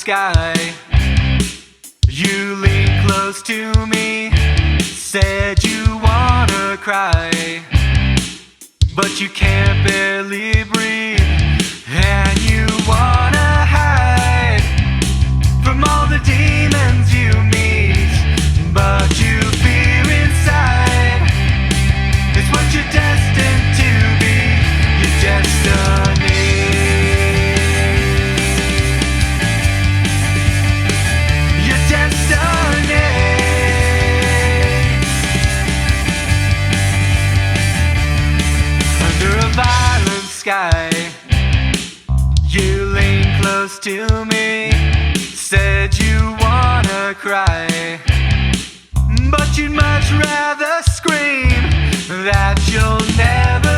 sky. You leaned close to me, said you wanna cry, but you can't barely breathe, and you wanna hide from all the demons you meet, but you fear inside it's what you're destined to be, your destiny. Your destiny. Under a violent sky, you leaned close to me, said you wanna cry, but you'd much rather scream that you'll never